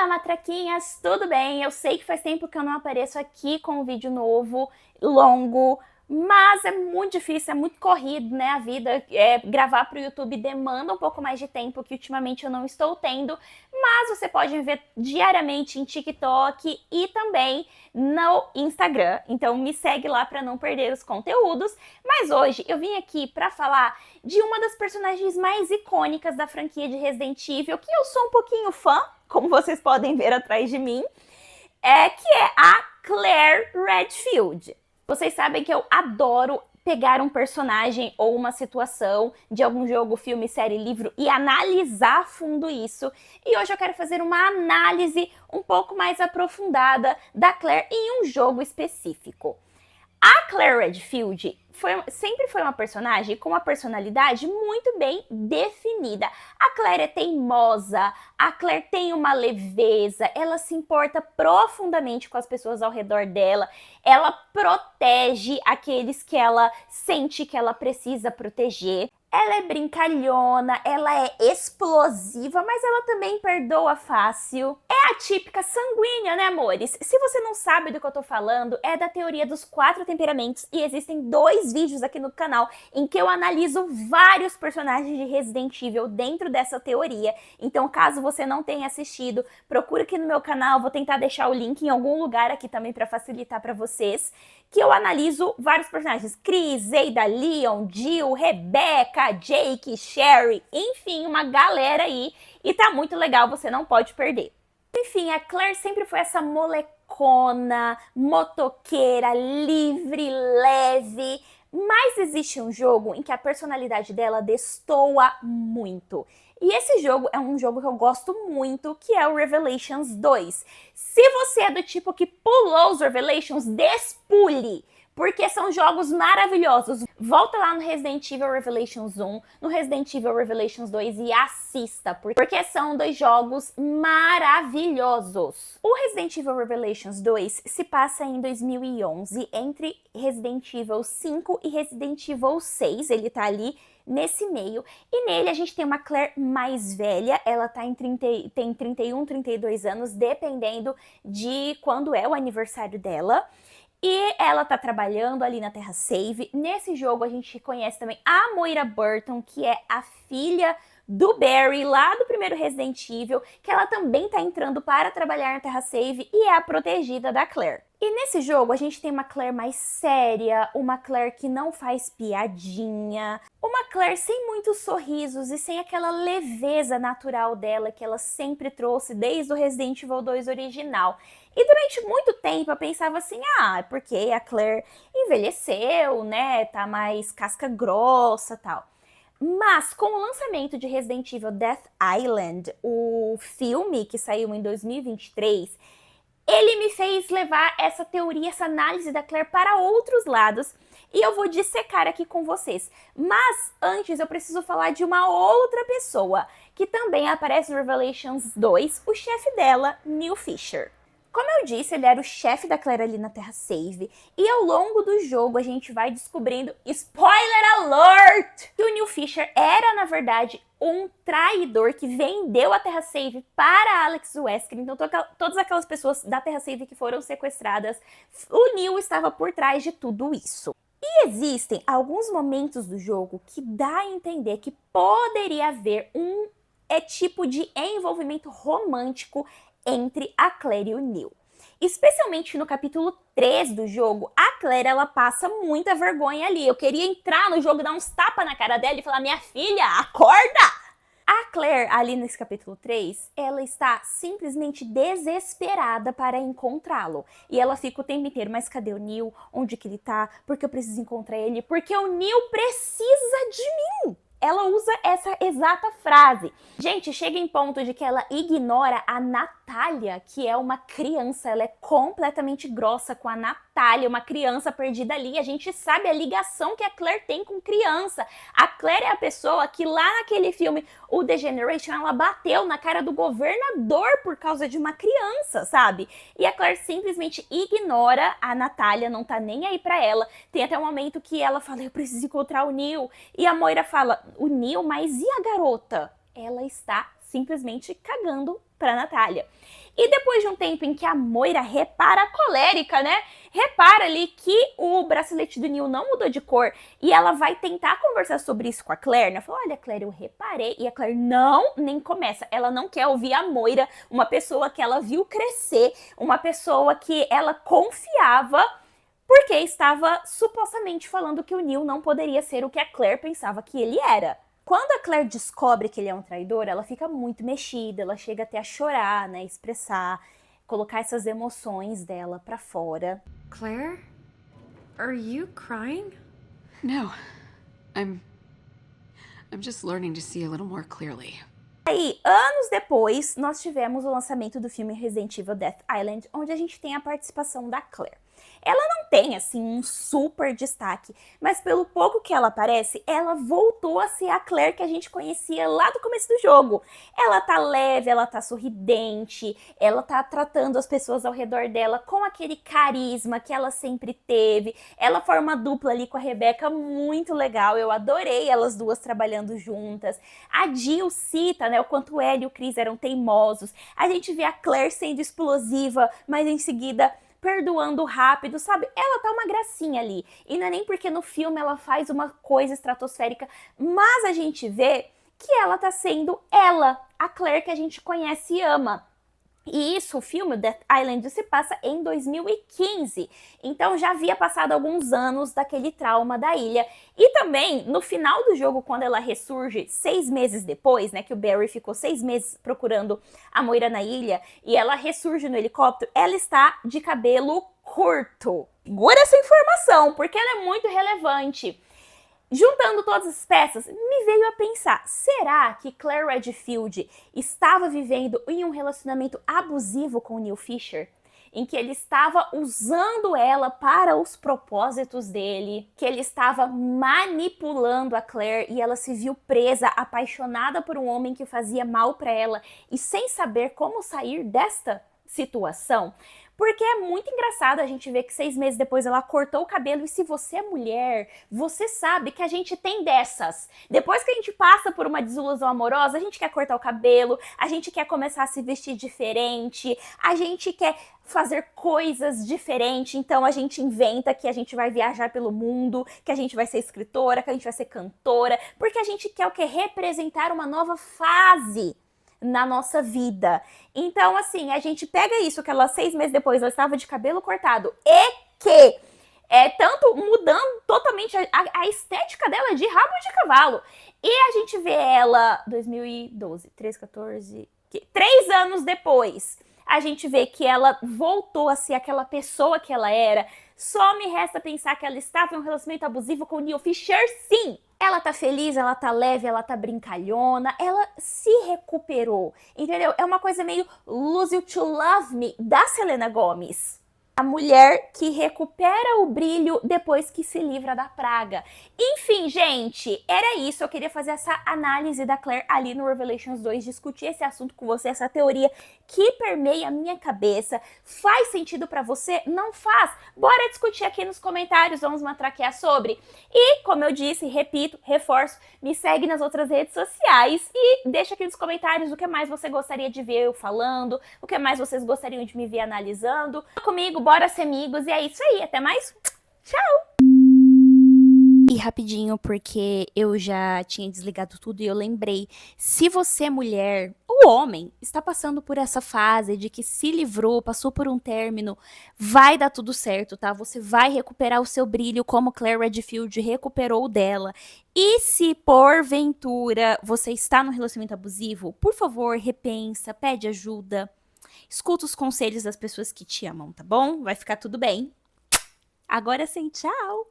Olá, matraquinhas, tudo bem? Eu sei que faz tempo que eu não apareço aqui com um vídeo novo, longo, mas é muito difícil, é muito corrido, né? A vida, gravar para o YouTube demanda um pouco mais de tempo, que ultimamente eu não estou tendo, mas você pode me ver diariamente em TikTok e também no Instagram, então me segue lá para não perder os conteúdos. Mas hoje eu vim aqui para falar de uma das personagens mais icônicas da franquia de Resident Evil, que eu sou um pouquinho fã, como vocês podem ver atrás de mim, que é a Claire Redfield. Vocês sabem que eu adoro pegar um personagem ou uma situação de algum jogo, filme, série, livro e analisar a fundo isso. E hoje eu quero fazer uma análise um pouco mais aprofundada da Claire em um jogo específico. A Claire Redfield sempre foi uma personagem com uma personalidade muito bem definida. A Claire é teimosa, a Claire tem uma leveza, ela se importa profundamente com as pessoas ao redor dela, ela protege aqueles que ela sente que ela precisa proteger. Ela é brincalhona, ela é explosiva, mas ela também perdoa fácil. É a típica sanguínea, né, amores? Se você não sabe do que eu tô falando, é da teoria dos 4 temperamentos e existem 2 vídeos aqui no canal em que eu analiso vários personagens de Resident Evil dentro dessa teoria. Então, caso você não tenha assistido, procura aqui no meu canal, vou tentar deixar o link em algum lugar aqui também para facilitar para vocês, que eu analiso vários personagens. Chris, Ada, Leon, Jill, Rebecca, Jake, Sherry, enfim, uma galera aí, e tá muito legal, você não pode perder. Enfim, a Claire sempre foi essa molecona, motoqueira, livre, leve, mas existe um jogo em que a personalidade dela destoa muito. E esse jogo é um jogo que eu gosto muito, que é o Revelations 2. Se você é do tipo que pulou os Revelations, despule! Porque são jogos maravilhosos. Volta lá no Resident Evil Revelations 1, no Resident Evil Revelations 2 e assista, porque são 2 jogos maravilhosos. O Resident Evil Revelations 2 se passa em 2011, entre Resident Evil 5 e Resident Evil 6, ele tá ali nesse meio, e nele a gente tem uma Claire mais velha, ela tá tem 31, 32 anos, dependendo de quando é o aniversário dela. E ela tá trabalhando ali na Terra Save. Nesse jogo a gente conhece também a Moira Burton, que é a filha do Barry, lá do primeiro Resident Evil, que ela também tá entrando para trabalhar na Terra Save e é a protegida da Claire. E nesse jogo a gente tem uma Claire mais séria, uma Claire que não faz piadinha, uma Claire sem muitos sorrisos e sem aquela leveza natural dela que ela sempre trouxe desde o Resident Evil 2 original. E durante muito tempo eu pensava assim, é porque a Claire envelheceu, né, tá mais casca grossa e tal. Mas com o lançamento de Resident Evil Death Island, o filme que saiu em 2023, ele me fez levar essa teoria, essa análise da Claire para outros lados, e eu vou dissecar aqui com vocês. Mas antes eu preciso falar de uma outra pessoa, que também aparece no Revelations 2, o chefe dela, Neil Fisher. Como eu disse, ele era o chefe da Claire ali na Terra Save, e ao longo do jogo a gente vai descobrindo, spoiler alert, que o Neil Fisher era, na verdade, um traidor que vendeu a Terra Save para Alex Wesker. Então todas aquelas pessoas da Terra Save que foram sequestradas, o Neil estava por trás de tudo isso. E existem alguns momentos do jogo que dá a entender que poderia haver um tipo de envolvimento romântico entre a Claire e o Neil. Especialmente no capítulo 3 do jogo, a Claire, ela passa muita vergonha ali. Eu queria entrar no jogo, dar uns tapas na cara dela e falar, minha filha, acorda! A Claire, ali nesse capítulo 3, ela está simplesmente desesperada para encontrá-lo. E ela fica o tempo inteiro, mas cadê o Neil? Onde que ele tá? Porque eu preciso encontrar ele? Porque o Neil precisa de mim! Ela usa essa exata frase. Gente, chega em ponto de que ela ignora a Natália, que é uma criança. Ela é completamente grossa com a Natália, uma criança perdida ali. A gente sabe a ligação que a Claire tem com criança. A Claire é a pessoa que lá naquele filme, o The Generation, ela bateu na cara do governador por causa de uma criança, sabe? E a Claire simplesmente ignora a Natália, não tá nem aí pra ela. Tem até um momento que ela fala, eu preciso encontrar o Neil. E a Moira fala, o Neil, mas e a garota? Ela está simplesmente cagando pra Natália. E depois de um tempo em que a Moira repara a colérica, né? Repara ali que o bracelete do Neil não mudou de cor e ela vai tentar conversar sobre isso com a Claire, né? Fala, olha, Claire, eu reparei. E a Claire não, nem começa. Ela não quer ouvir a Moira, uma pessoa que ela viu crescer, uma pessoa que ela confiava, porque estava supostamente falando que o Neil não poderia ser o que a Claire pensava que ele era. Quando a Claire descobre que ele é um traidor, ela fica muito mexida, ela chega até a chorar, né, expressar, colocar essas emoções dela pra fora. Claire? Are you crying? No. I'm just learning to see a little more clearly. Aí, anos depois, nós tivemos o lançamento do filme Resident Evil Death Island, onde a gente tem a participação da Claire. Ela não tem, assim, um super destaque, mas pelo pouco que ela aparece, ela voltou a ser a Claire que a gente conhecia lá do começo do jogo. Ela tá leve, ela tá sorridente, ela tá tratando as pessoas ao redor dela com aquele carisma que ela sempre teve. Ela forma uma dupla ali com a Rebecca muito legal, eu adorei elas duas trabalhando juntas. A Jill cita, né, o quanto ela e o Chris eram teimosos. A gente vê a Claire sendo explosiva, mas em seguida perdoando rápido, sabe? Ela tá uma gracinha ali. E não é nem porque no filme ela faz uma coisa estratosférica, mas a gente vê que ela tá sendo ela, a Claire que a gente conhece e ama. E isso, o filme Death Island se passa em 2015, então já havia passado alguns anos daquele trauma da ilha. E também, no final do jogo, quando ela ressurge 6 meses depois, né, que o Barry ficou 6 meses procurando a Moira na ilha, e ela ressurge no helicóptero, ela está de cabelo curto. Segura essa informação, porque ela é muito relevante. Juntando todas as peças, me veio a pensar, será que Claire Redfield estava vivendo em um relacionamento abusivo com o Neil Fisher? Em que ele estava usando ela para os propósitos dele, que ele estava manipulando a Claire e ela se viu presa, apaixonada por um homem que fazia mal para ela e sem saber como sair desta situação? Porque é muito engraçado a gente ver que 6 meses depois ela cortou o cabelo. E se você é mulher, você sabe que a gente tem dessas. Depois que a gente passa por uma desilusão amorosa, a gente quer cortar o cabelo, a gente quer começar a se vestir diferente, a gente quer fazer coisas diferentes. Então a gente inventa que a gente vai viajar pelo mundo, que a gente vai ser escritora, que a gente vai ser cantora, porque a gente quer o quê? Representar uma nova fase na nossa vida. Então, assim, a gente pega isso, que ela 6 meses depois ela estava de cabelo cortado e que tanto mudando totalmente a estética dela de rabo de cavalo. E a gente vê ela 2012, 13, 14, 3 anos depois. A gente vê que ela voltou a ser aquela pessoa que ela era. Só me resta pensar que ela estava em um relacionamento abusivo com o Neil Fisher, sim! Ela tá feliz, ela tá leve, ela tá brincalhona, ela se recuperou, entendeu? É uma coisa meio Lose You to Love Me, da Selena Gomez. A mulher que recupera o brilho depois que se livra da praga. Enfim, gente, era isso. Eu queria fazer essa análise da Claire ali no Revelations 2, discutir esse assunto com você, essa teoria que permeia a minha cabeça. Faz sentido pra você? Não faz? Bora discutir aqui nos comentários, vamos matraquear sobre. E, como eu disse, repito, reforço, me segue nas outras redes sociais e deixa aqui nos comentários o que mais você gostaria de ver eu falando, o que mais vocês gostariam de me ver analisando. Comigo, bora ser amigos, e é isso aí, até mais, tchau! E rapidinho, porque eu já tinha desligado tudo e eu lembrei, se você é mulher, ou homem, está passando por essa fase de que se livrou, passou por um término, vai dar tudo certo, tá? Você vai recuperar o seu brilho como Claire Redfield recuperou o dela. E se porventura você está num relacionamento abusivo, por favor, repensa, pede ajuda. Escuta os conselhos das pessoas que te amam, tá bom? Vai ficar tudo bem. Agora sim, tchau!